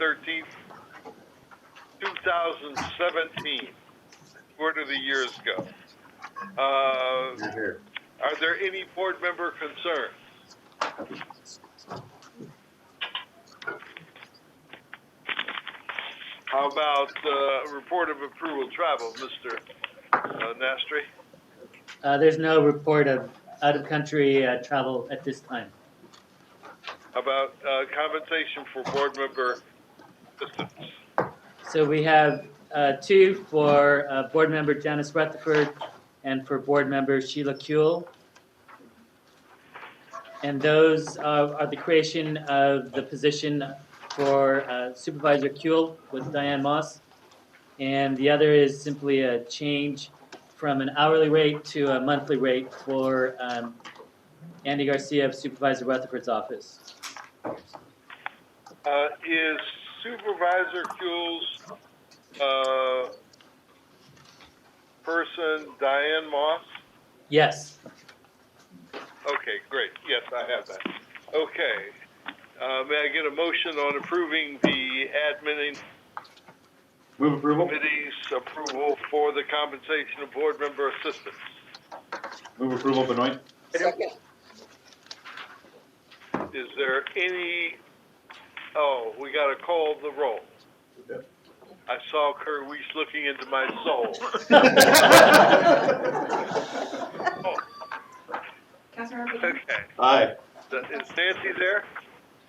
13th, 2017. Where do the years go? Are there any board member concerns? How about report of approval travel, Mr. Nastri? There's no report of out-of-country travel at this time. How about compensation for board member assistants? So we have two for board member Janice Rutherford and for board member Sheila Kuehl. And those are the creation of the position for Supervisor Kuehl with Diane Moss. And the other is simply a change from an hourly rate to a monthly rate for Andy Garcia of Supervisor Rutherford's office. Is Supervisor Kuehl's person Diane Moss? Yes. Okay, great. Yes, I have that. Okay. May I get a motion on approving the admin Move approval. committee's approval for the compensation of board member assistants? Move approval, Benoit. Second. Is there any? Oh, we got to call the roll. Okay. I saw Kerr Weiss looking into my soul. Oh, Councilmember Page? okay. Aye. Is Nancy there?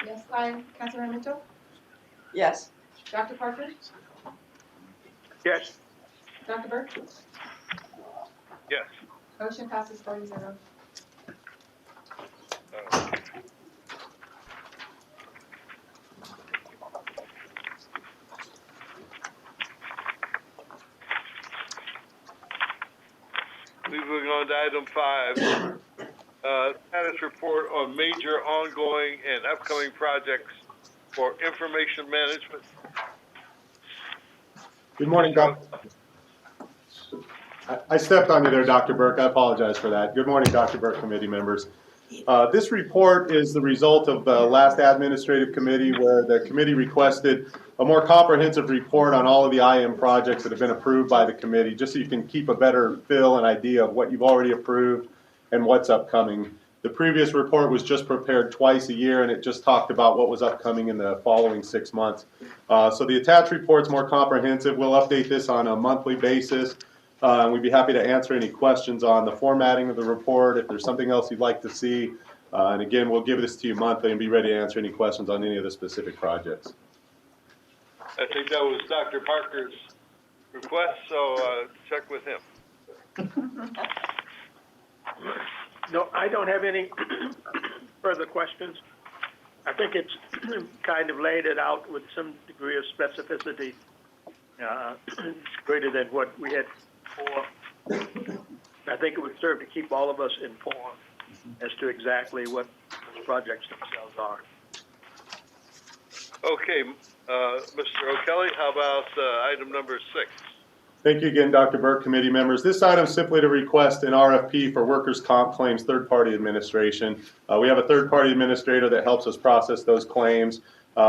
Yes, aye. Councilmember Mitchell? Yes. Dr. Parker? Yes. Dr. Burke? Yes. Motion passes 4-0. Moving on to item 5, status report on major ongoing and upcoming projects for information management. Good morning, Doc. I stepped on you there, Dr. Burke. I apologize for that. Good morning, Dr. Burke, committee members. This report is the result of the last administrative committee where the committee requested a more comprehensive report on all of the IM projects that have been approved by the committee, just so you can keep a better feel and idea of what you've already approved and what's upcoming. The previous report was just prepared twice a year, and it just talked about what was upcoming in the following 6 months. So the attached report's more comprehensive. We'll update this on a monthly basis. And we'd be happy to answer any questions on the formatting of the report, if there's something else you'd like to see. And again, we'll give this to you monthly and be ready to answer any questions on any of the specific projects. I think that was Dr. Parker's request, so check with him. No, I don't have any further questions. I think it's kind of laid it out with some degree of specificity. It's greater than what we had before. I think it would serve to keep all of us informed as to exactly what those projects themselves are. Okay, Mr. O'Kelly, how about item number 6? Thank you again, Dr. Burke, committee members. This item is simply to request an RFP for workers' comp claims third-party administration. We have a third-party administrator that helps us process those claims.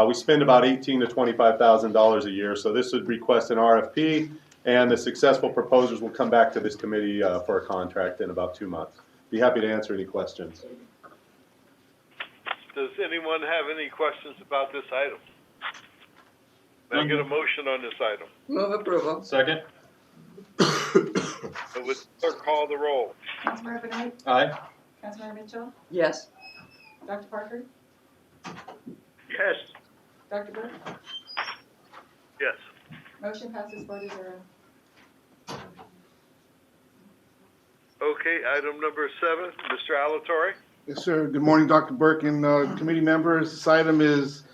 We spend about $18,000 to $25,000 a year, so this would request an RFP, and the successful proposers will come back to this committee for a contract in about 2 months. Be happy to answer any questions. Does anyone have any questions about this item? May I get a motion on this item? Move approval. Second. Would clerk call the roll? Councilmember Benoit? Aye. Councilmember Mitchell? Yes. Dr. Parker? Yes. Dr. Burke? Yes. Motion passes 4-0. Okay, item number 7, Mr. Alatorre. Yes, sir. Good morning, Dr. Burke and committee members. This item is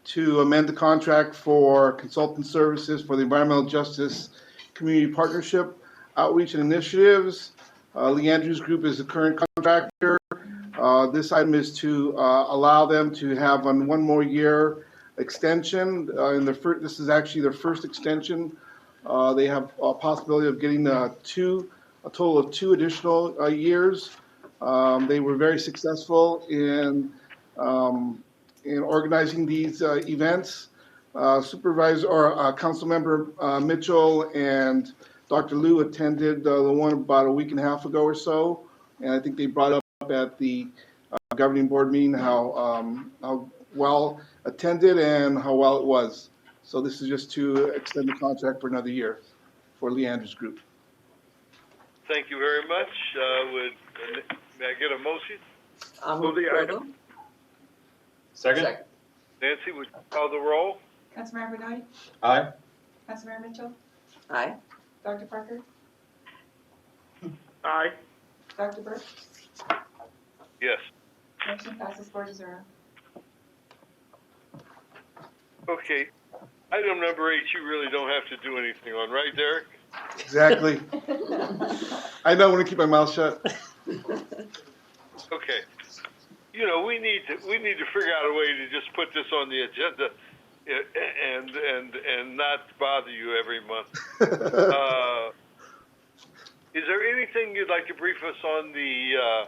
to amend the contract for consultant services for the Environmental Justice Community Partnership Outreach and Initiatives. Lee Andrews Group is the current contractor. This item is to allow them to have on 1 more year extension. This is actually their first extension. They have a possibility of getting a total of 2 additional years. They were very successful in organizing these events. Supervisor or Councilmember Mitchell and Dr. Liu attended the one about a week and a half ago or so, and I think they brought up at the governing board meeting how well attended and how well it was. So this is just to extend the contract for another year for Leander's group. Thank you very much. May I get a motion? I'll Move move the approval. item. Second? Nancy, would you call the roll? Councilmember Benoit, Aye. Councilmember Mitchell, Aye. Dr. Parker, Aye. Dr. Burke, Yes. motion passes 4-0. Okay. Item number 8, you really don't have to do anything on, right, Derek? Exactly. I know, I want to keep my mouth shut. Okay. You know, we need to figure out a way to just put this on the agenda and not bother you every month. Is there anything you'd like to brief us on the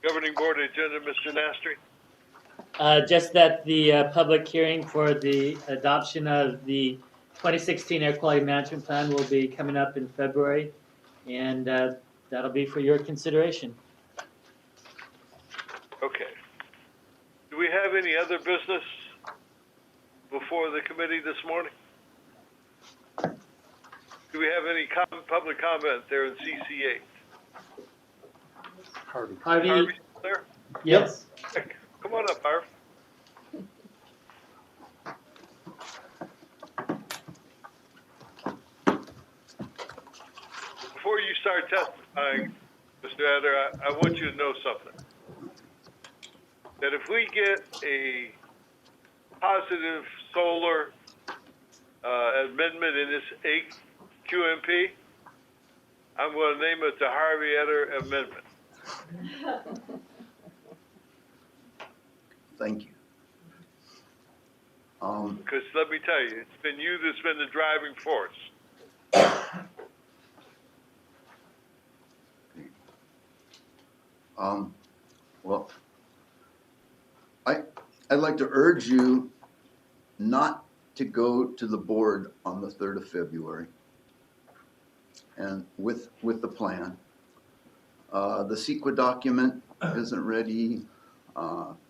governing board agenda, Mr. Nastri? Just that the public hearing for the adoption of the 2016 Air Quality Management Plan will be coming up in February, and that'll be for your consideration. Okay. Do we have any other business before the committee this morning? Do we have any public comment there in CC8? Harvey? Harvey, there? Yes. Come on up, Harv. Before you start testifying, Mr. Eder, I want you to know something. That if we get a positive solar amendment in this SCAQMD, I'm going to name it the Harvey Eder Amendment. Thank you. Because let me tell you, it's been you that's been the driving force. Well, I'd like to urge you not to go to the board on the 3rd of February and with the plan. The CEQA document isn't ready.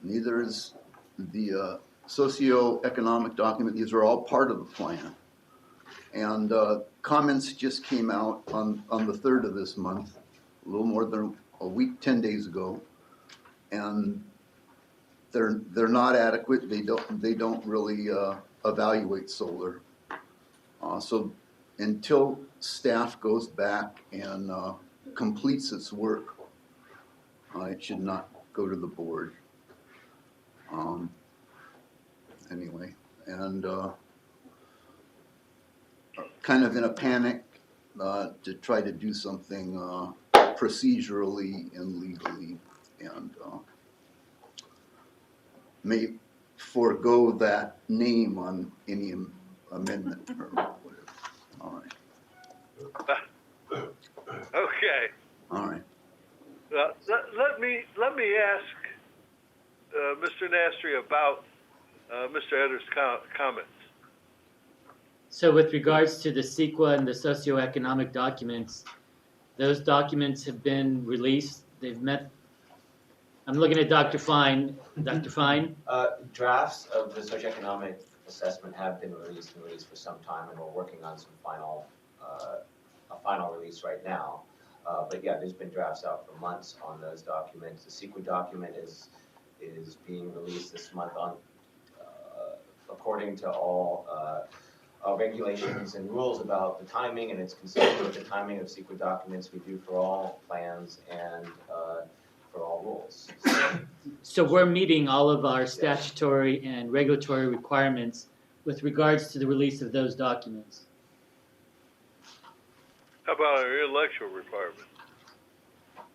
Neither is the socioeconomic document. These are all part of the plan. And comments just came out on the 3rd of this month, a little more than a week, 10 days ago. And they're not adequate. They don't really evaluate solar. So until staff goes back and completes its work, it should not go to the board. Anyway, and kind of in a panic to try to do something procedurally and legally, and may forego that name on any amendment or whatever. All right. Okay. All right. Let me ask Mr. Nastri about Mr. Eder's comments. So with regards to the CEQA and the socioeconomic documents, those documents have been released. They've met. I'm looking at Dr. Fine. Dr. Fine? Drafts of the socioeconomic assessment have been released for some time, and we're working on some a final release right now. But yeah, there's been drafts out for months on those documents. The CEQA document is being released this month on according to all regulations and rules about the timing, and it's consistent with the timing of CEQA documents we do for all plans and for all rules. So we're meeting all of our statutory and regulatory requirements with regards to the release of those documents. How about our intellectual requirements?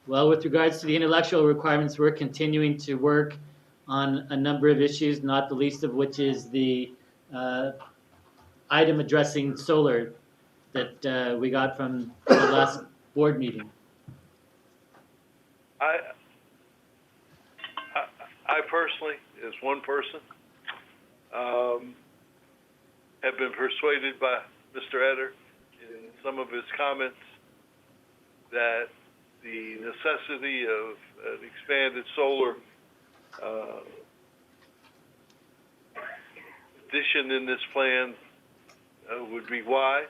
Well, with regards to the intellectual requirements, we're continuing to work on a number of issues, not the least of which is the item addressing solar that we got from the last board meeting. I personally, as one person, have been persuaded by Mr. Etter in some of his comments that the necessity of an expanded solar addition in this plan would be wise.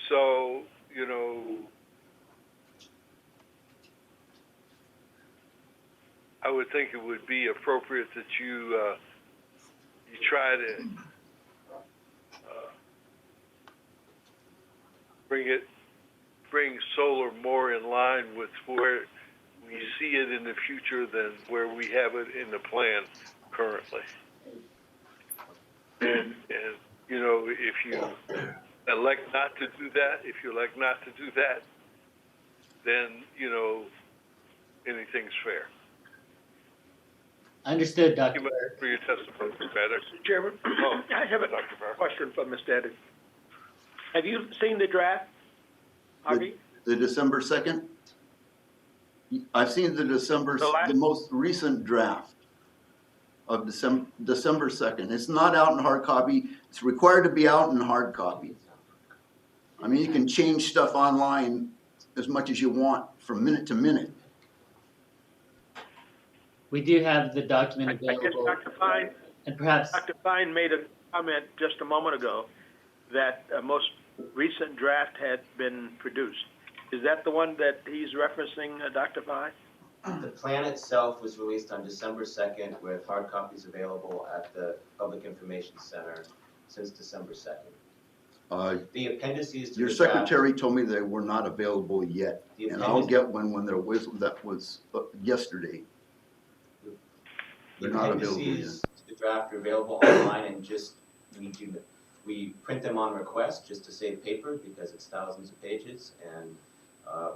So, you know, I would think it would be appropriate that you try to bring solar more in line with where we see it in the future than where we have it in the plan currently. And you know, if you elect not to do that, then, you know, anything's fair. Understood, Thank Dr. you Burke. for your testimony, Mr. Etter. Mr. Chairman, I have a Dr. Burke. question for Mr. Eddie. Have you seen the draft, Harvey? The December 2nd? I've seen the most recent draft of December 2nd. It's not out in hard copy. It's required to be out in hard copy. I mean, you can change stuff online as much as you want from minute to minute. We do have the document I guess available, Dr. Fine, and perhaps, Dr. Fine made a comment just a moment ago that a most recent draft had been produced. Is that the one that he's referencing, Dr. Fine? The plan itself was released on December 2nd with hard copies available at the Public Information Center since December 2nd. The appendices to Your the draft, secretary told me they were not available yet, The and I'll appendix- get one when there was, that was yesterday. the They're not available appendices yet. to the draft are available online, and just we print them on request just to save paper because it's thousands of pages, and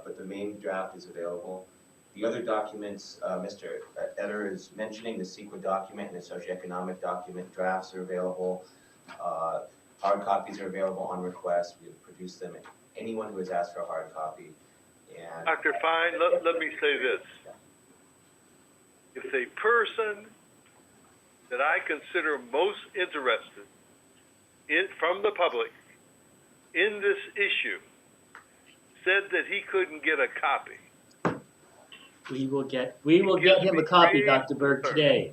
but the main draft is available. The other documents, Mr. Etter is mentioning, the CEQA document and the socioeconomic document drafts are available. Hard copies are available on request. We've produced them. Anyone who has asked for a hard copy. And Dr. Fine, let me say this. If a person that I consider most interested from the public in this issue said that he couldn't get a copy, we will get him a copy, Dr. Burke, today.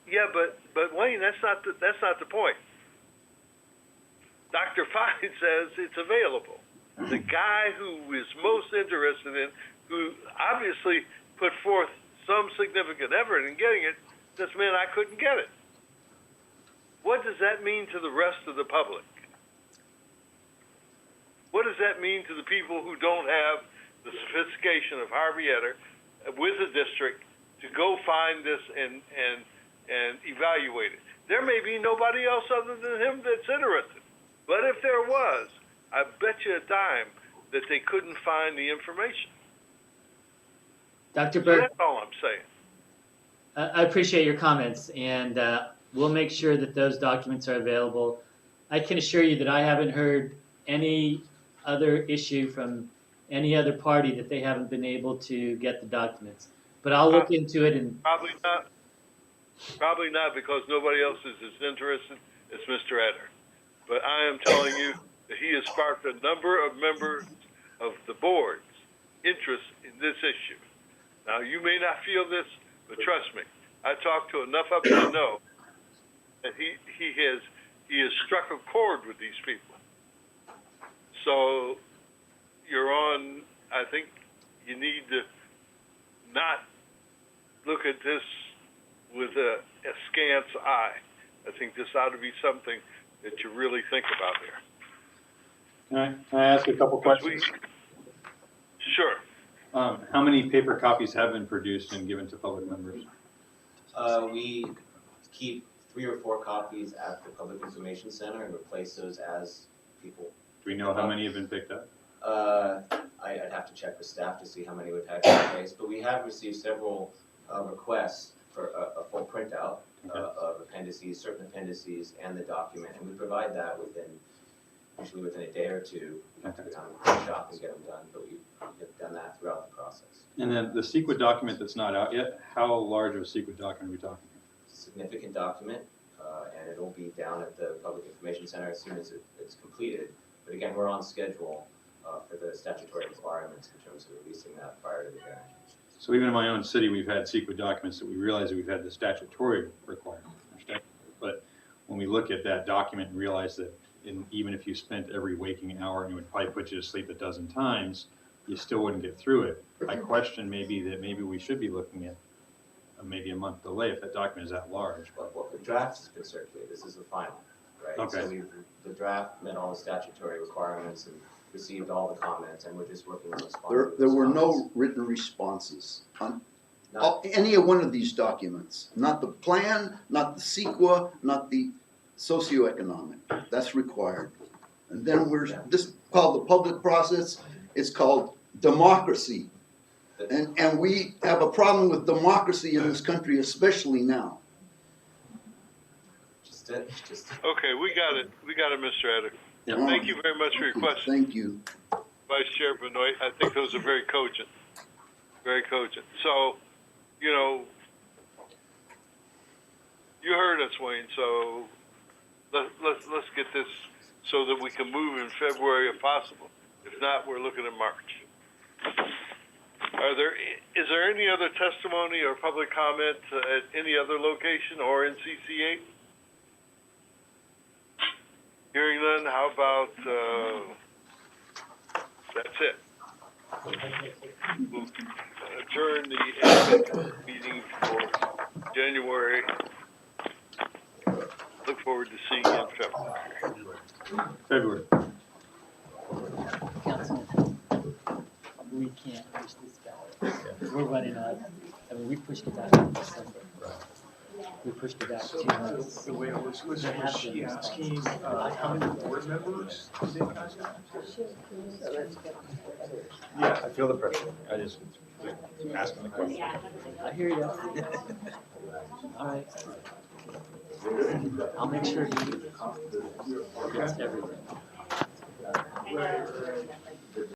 Yeah, but Wayne, that's not the point. Dr. Fine says it's available. The guy who is most interested in, who obviously put forth some significant effort in getting it, this meant I couldn't get it. What does that mean to the rest of the public? What does that mean to the people who don't have the sophistication of Harvey Etter with the district to go find this and evaluate it? There may be nobody else other than him that's interested. But if there was, I bet you a dime that they couldn't find the information. Dr. So Burke, that's all I'm saying. I appreciate your comments, and we'll make sure that those documents are available. I can assure you that I haven't heard any other issue from any other party that they haven't been able to get the documents. But I'll look into it and Probably not because nobody else is as interested as Mr. Etter. But I am telling you that he has sparked a number of members of the board's interest in this issue. Now, you may not feel this, but trust me, I talked to enough of them to know that he has struck a chord with these people. So you're on, I think you need to not look at this with a askance eye. I think this ought to be something that you really think about here. Can I ask a couple questions? Sure. How many paper copies have been produced and given to public members? we keep 3 or 4 copies at the Public Information Center and replace those as people. Do we know how many have been picked up? I'd have to check with staff to see how many we've had in place, but we have received several requests for a full printout of appendices, certain appendices, and the document, and we provide that usually within a day or two. We have to go down to the shop and get them done, but we have done that throughout the process. And then the CEQA document that's not out yet, how large of a CEQA document are we talking? It's a significant document. and it'll be down at the Public Information Center as soon as it's completed. But again, we're on schedule for the statutory requirements in terms of releasing that prior to the hearing. So even in my own city, we've had secret documents that we realize that we've had the statutory requirement. But when we look at that document and realize that even if you spent every waking hour and it would probably put you to sleep a dozen times, you still wouldn't get through it. I question maybe we should be looking at maybe a month delay if that document is that large. Well, the draft has been circulated. This is the final, right? Okay. So the draft met all the statutory requirements and received all the comments, and we're just working on responding. There were no written responses on any of one of these documents. Not the plan, not the CEQA, not the socioeconomic. That's required. And then this is called the public process. It's called democracy. And we have a problem with democracy in this country, especially now. Okay, we got it, Mr. Eder. Yeah. Thank you very much for your question. Thank you. Vice Chair Benoit. I think those are very cogent. Very cogent. So, you know, you heard us, Wayne, so let's get this so that we can move in February if possible. If not, we're looking at March. Is there any other testimony or public comment at any other location or in CC8? Hearing none, how about, that's it. We'll adjourn the admin meeting for January. Look forward to seeing you in February. Councilman, we can't push this back. We're running out. I mean, we pushed it back in December. We pushed it back 2 months. The way was she asking how many board members they got? Yeah, I feel the pressure. I just asking the question. I hear you. All right. I'll make sure he gets everything.